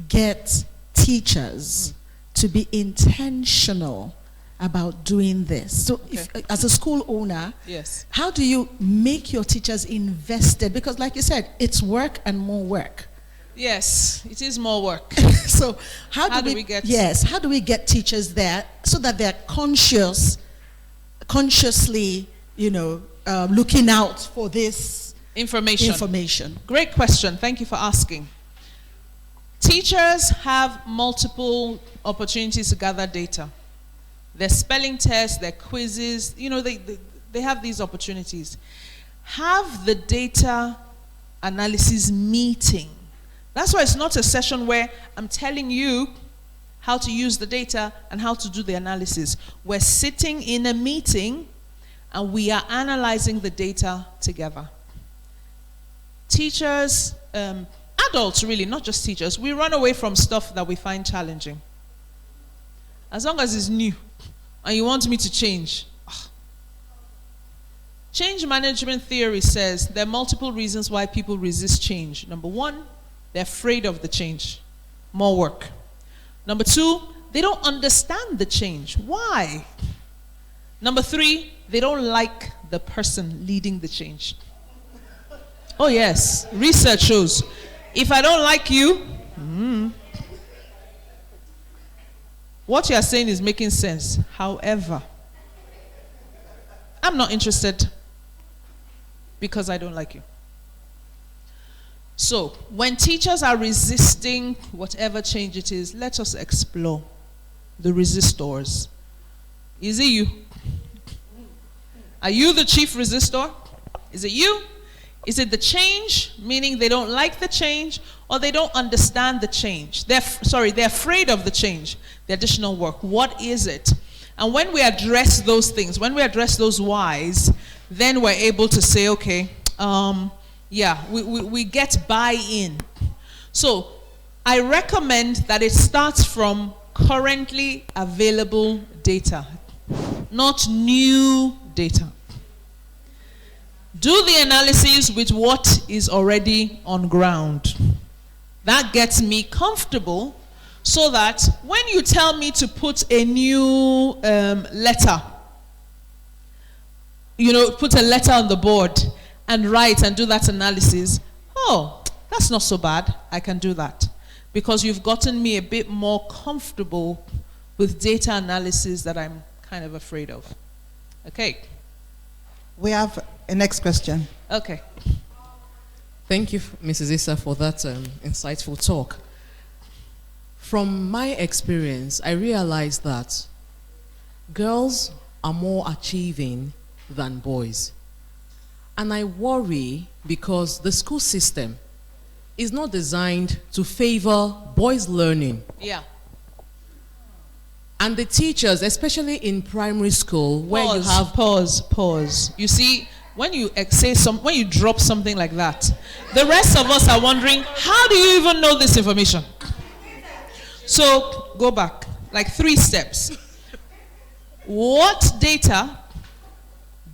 get teachers to be intentional about doing this? So if, as a school owner, how do you make your teachers invested? Because like you said, it's work and more work. Yes, it is more work. So how do we get teachers there so that they're consciously, looking out for this information? Great question. Thank you for asking. Teachers have multiple opportunities to gather data. Their spelling tests, their quizzes, they have these opportunities. Have the data analysis meeting. That's why it's not a session where I'm telling you how to use the data and how to do the analysis. We're sitting in a meeting and we are analyzing the data together. Teachers, adults really, not just teachers, we run away from stuff that we find challenging. As long as it's new and you want me to change. Change management theory says there are multiple reasons why people resist change. Number one, they're afraid of the change. More work. Number two, they don't understand the change. Why? Number three, they don't like the person leading the change. Oh yes, research shows. If I don't like you, what you are saying is making sense. However, I'm not interested because I don't like you. So, when teachers are resisting whatever change it is, let us explore the resistors. Is it you? Are you the chief resistor? Is it you? Is it the change, meaning they don't like the change, or they don't understand the change? They're afraid of the change, the additional work. What is it? And when we address those things, when we address those whys, then we're able to say, okay, we get buy-in. So I recommend that it starts from currently available data, not new data. Do the analysis with what is already on ground. That gets me comfortable so that when you tell me to put a new letter, put a letter on the board and write and do that analysis, that's not so bad, I can do that. Because you've gotten me a bit more comfortable with data analysis that I'm kind of afraid of. Okay. We have a next question. Okay. Thank you, Mrs. Issa, for that insightful talk. From my experience, I realized that girls are more achieving than boys. And I worry because the school system is not designed to favor boys' learning. Yeah. And the teachers, especially in primary school, where you have... Pause. You see, when you when you drop something like that, the rest of us are wondering, how do you even know this information? So, go back, like 3 steps. What data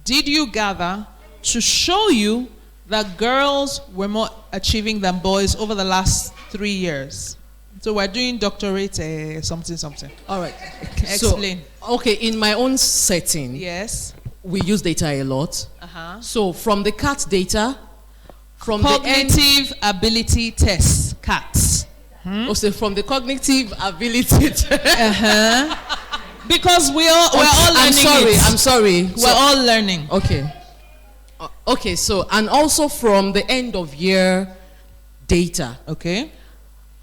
did you gather to show you that girls were more achieving than boys over the last 3 years? So we're doing doctorate something. All right. Explain. So, okay, in my own setting, Yes. we use data a lot. So from the CAT data, from Cognitive ability tests, CATs. Also from the cognitive ability. Because we're all learning. I'm sorry. We're all learning. Okay. Okay, so, and also from the end of year data. Okay.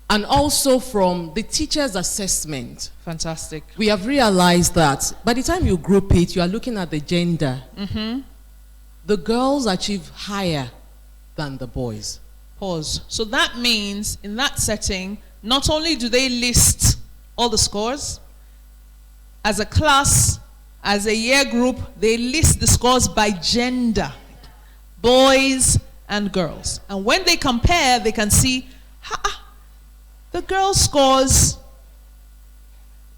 And also from the teacher's assessment. Fantastic. We have realized that by the time you group it, you are looking at the gender. The girls achieve higher than the boys. Pause. So that means in that setting, not only do they list all the scores, as a class, as a year group, they list the scores by gender, boys and girls. And when they compare, they can see, the girls' scores,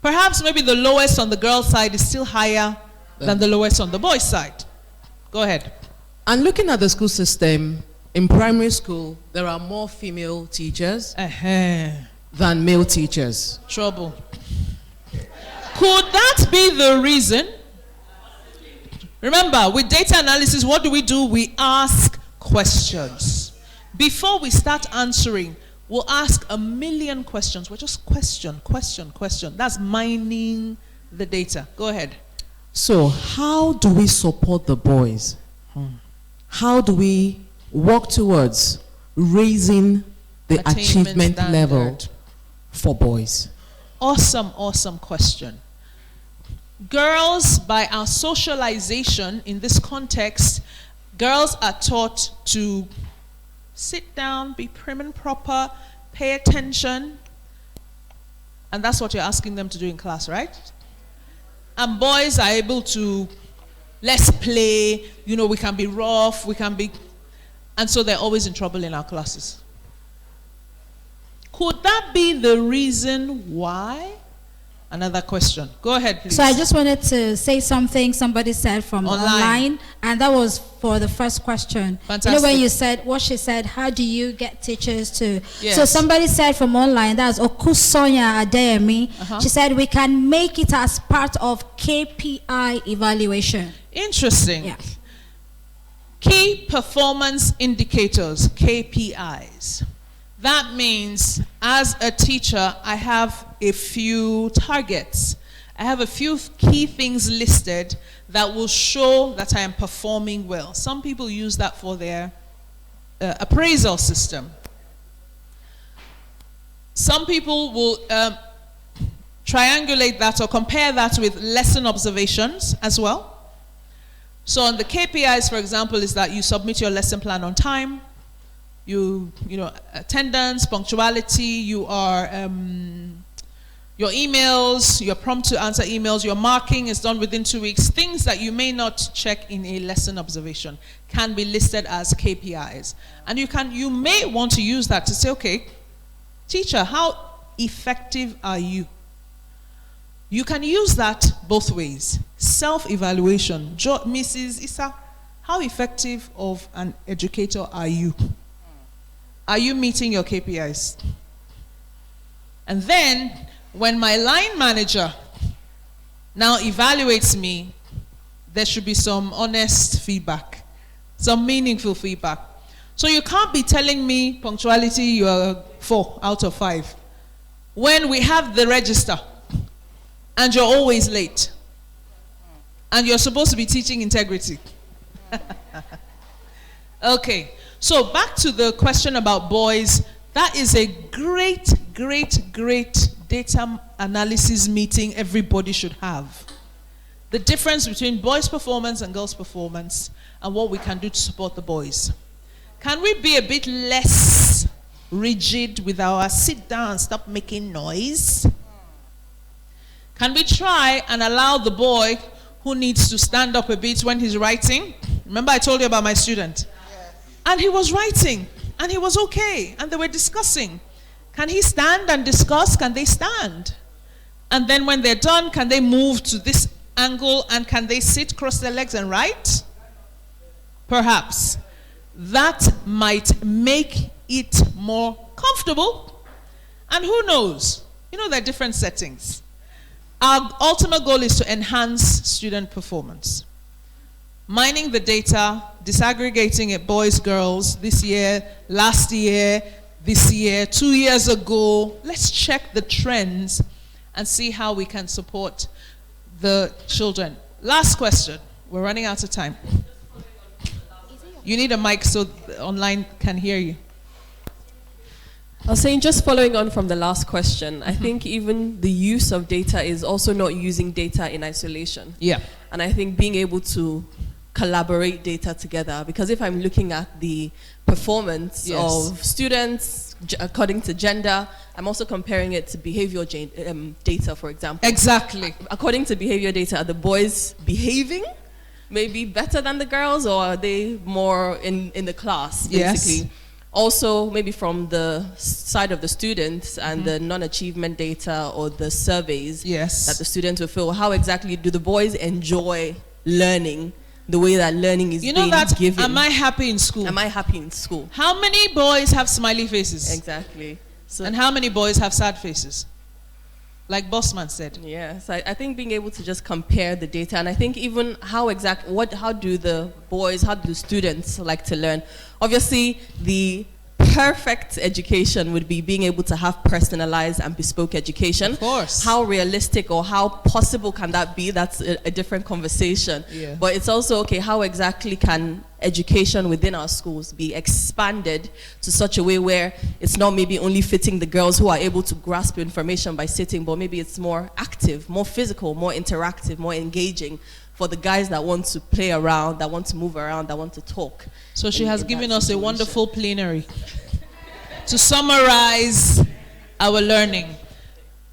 perhaps maybe the lowest on the girls' side is still higher than the lowest on the boys' side. Go ahead. And looking at the school system, in primary school, there are more female teachers than male teachers. Trouble. Could that be the reason? Remember, with data analysis, what do? We ask questions. Before we start answering, we'll ask a million questions. We're just question. That's mining the data. Go ahead. So how do we support the boys? How do we work towards raising the achievement level for boys? Awesome question. girls, by our socialization in this context, girls are taught to sit down, be prim and proper, pay attention. And that's what you're asking them to do in class, right? And boys are able to, let's play, we can be rough, and so they're always in trouble in our classes. Could that be the reason why? Another question. Go ahead, please. So I just wanted to say something somebody said from online, and that was for the first question. Fantastic. When you said what she said, how do you get teachers to? Yes. So somebody said from online, that's Okusonya Adeyemi. She said we can make it as part of KPI evaluation. Interesting. Yeah. Key performance indicators, KPIs. That means as a teacher, I have a few targets. I have a few key things listed that will show that I am performing well. Some people use that for their appraisal system. Some people will triangulate that or compare that with lesson observations as well. So on the KPIs, for example, is that you submit your lesson plan on time. Attendance, punctuality, your emails, you're prompt to answer emails, your marking is done within 2 weeks. Things that you may not check in a lesson observation can be listed as KPIs. And you may want to use that to say, okay, teacher, how effective are you? You can use that both ways. Self-evaluation. Mrs. Issa, how effective of an educator are you? Are you meeting your KPIs? And then, when my line manager now evaluates me, there should be some honest feedback, some meaningful feedback. So you can't be telling me punctuality, you're 4 out of 5. When we have the register, and you're always late, and you're supposed to be teaching integrity. Okay. So back to the question about boys, that is a great, great, great data analysis meeting everybody should have. The difference between boys' performance and girls' performance and what we can do to support the boys. Can we be a bit less rigid with our sit down and stop making noise? Can we try and allow the boy who needs to stand up a bit when he's writing? Remember I told you about my student? And he was writing, and he was okay, and they were discussing. Can he stand and discuss? Can they stand? And then when they're done, can they move to this angle, and can they sit, cross their legs, and write? Perhaps. That might make it more comfortable. And who knows? There are different settings. Our ultimate goal is to enhance student performance. Mining the data, disaggregating it, boys, girls, this year, last year, this year, 2 years ago. Let's check the trends and see how we can support the children. Last question. We're running out of time. You need a mic so the online can hear you. I was saying, just following on from the last question, I think even the use of data is also not using data in isolation. Yeah. And I think being able to collaborate data together, because if I'm looking at the performance of students according to gender, I'm also comparing it to behavior data, for example. Exactly. According to behavior data, are the boys behaving maybe better than the girls, or are they more in the class, basically? Yes. Also, maybe from the side of the students and the non-achievement data or the surveys that the students will feel, how exactly do the boys enjoy learning the way that learning is being given? Am I happy in school? Am I happy in school? How many boys have smiley faces? Exactly. So, and how many boys have sad faces? Like Bossman said. Yes, I think being able to just compare the data, and I think even how do the boys, how do the students like to learn? Obviously, the perfect education would be being able to have personalized and bespoke education. Of course. How realistic or how possible can that be? That's a different conversation. Yeah. But it's also, okay, how exactly can education within our schools be expanded to such a way where it's not maybe only fitting the girls who are able to grasp information by sitting, but maybe it's more active, more physical, more interactive, more engaging for the guys that want to play around, that want to move around, that want to talk. So she has given us a wonderful plenary to summarize our learning.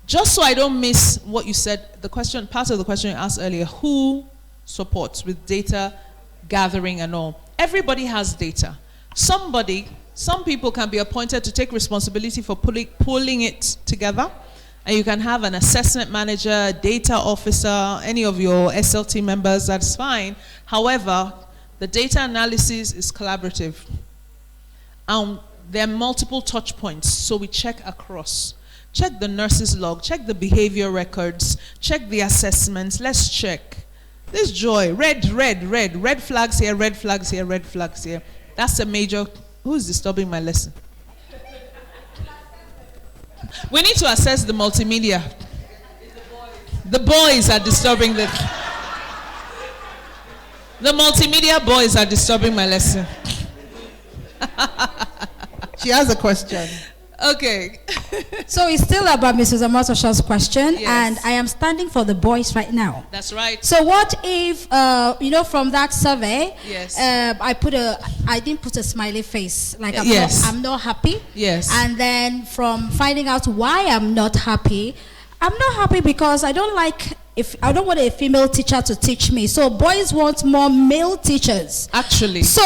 Just so I don't miss what you said, the question, part of the question you asked earlier, who supports with data gathering and all? Everybody has data. Some people can be appointed to take responsibility for pulling it together. And you can have an assessment manager, data officer, any of your SLT members, that's fine. However, the data analysis is collaborative. There are multiple touch points, so we check across. Check the nurse's log, check the behavior records, check the assessments, let's check. This Joy, red flags here, red flags here, red flags here. That's a major, who's disturbing my lesson? We need to assess the multimedia. The boys are disturbing the multimedia boys are disturbing my lesson. She has a question. Okay. So it's still about Mrs. Amatosha's question, Yes. and I am standing for the boys right now. That's right. So what if, from that survey, Yes. I didn't put a smiley face, like Yes. I'm not happy. Yes. And then from finding out why I'm not happy because I don't want a female teacher to teach me. So boys want more male teachers. Actually. So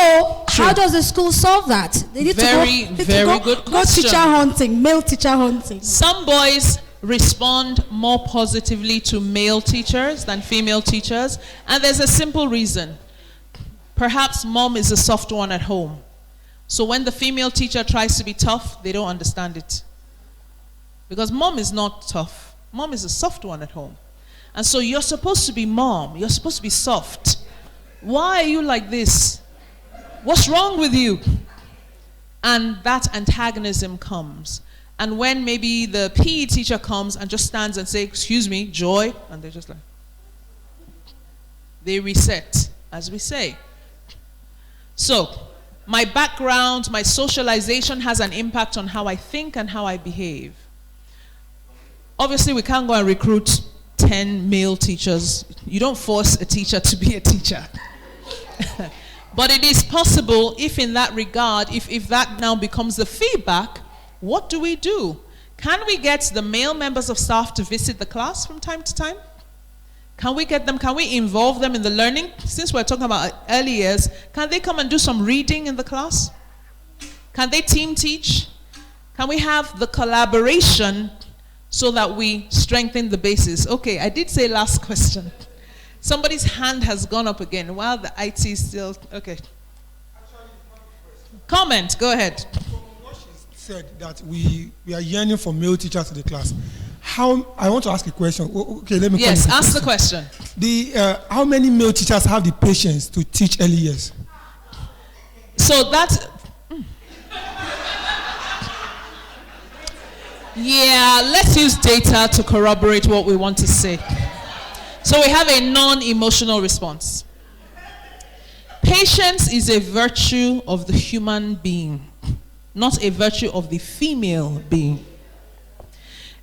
True. how does the school solve that? They need Very good question. teacher hunting, male teacher hunting. Some boys respond more positively to male teachers than female teachers, and there's a simple reason. Perhaps mom is a soft one at home. So when the female teacher tries to be tough, they don't understand it. Because mom is not tough. Mom is a soft one at home. And so you're supposed to be mom. You're supposed to be soft. Why are you like this? What's wrong with you? And that antagonism comes. And when maybe the PE teacher comes and just stands and says, "Excuse me, Joy," and they're just like, they reset, as we say. So, my background, my socialization has an impact on how I think and how I behave. Obviously, we can't go and recruit 10 male teachers. You don't force a teacher to be a teacher. But it is possible if in that regard, if that now becomes the feedback, what do we do? Can we get the male members of staff to visit the class from time to time? Can we involve them in the learning? Since we're talking about early years, can they come and do some reading in the class? Can they team teach? Can we have the collaboration so that we strengthen the basis? Okay, I did say last question. Somebody's hand has gone up again while the IT is still, okay. Comment, go ahead. Said that we are yearning for male teachers in the class. I want to ask a question. Okay, let me. Yes, ask the question. How many male teachers have the patience to teach early years? So that's. Yeah, let's use data to corroborate what we want to say. So we have a non-emotional response. Patience is a virtue of the human being, not a virtue of the female being.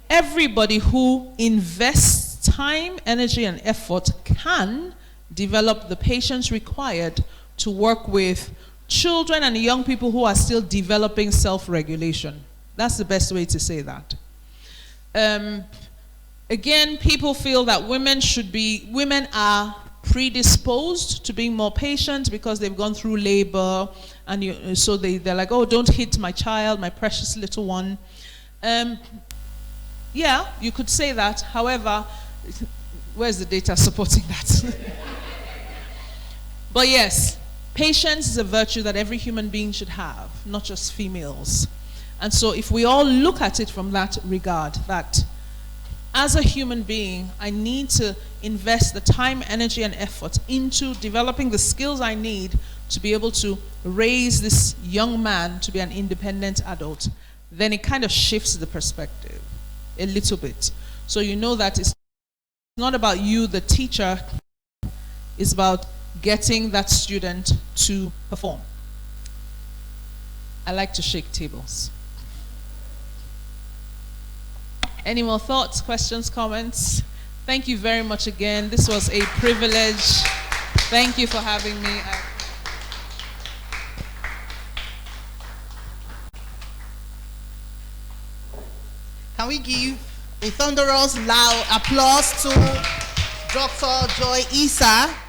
Everybody who invests time, energy, and effort can develop the patience required to work with children and young people who are still developing self-regulation. That's the best way to say that. Again, people feel that women are predisposed to being more patient because they've gone through labor, and so they're like, oh, don't hit my child, my precious little one. Yeah, you could say that. However, where's the data supporting that? But yes, patience is a virtue that every human being should have, not just females. And so if we all look at it from that regard, that as a human being, I need to invest the time, energy, and effort into developing the skills I need to be able to raise this young man to be an independent adult, then it kind of shifts the perspective a little bit. So you know that it's not about you, the teacher, it's about getting that student to perform. I like to shake tables. Any more thoughts, questions, comments? Thank you very much again. This was a privilege. Thank you for having me. Can we give a thunderous loud applause to Dr. Joy Issa?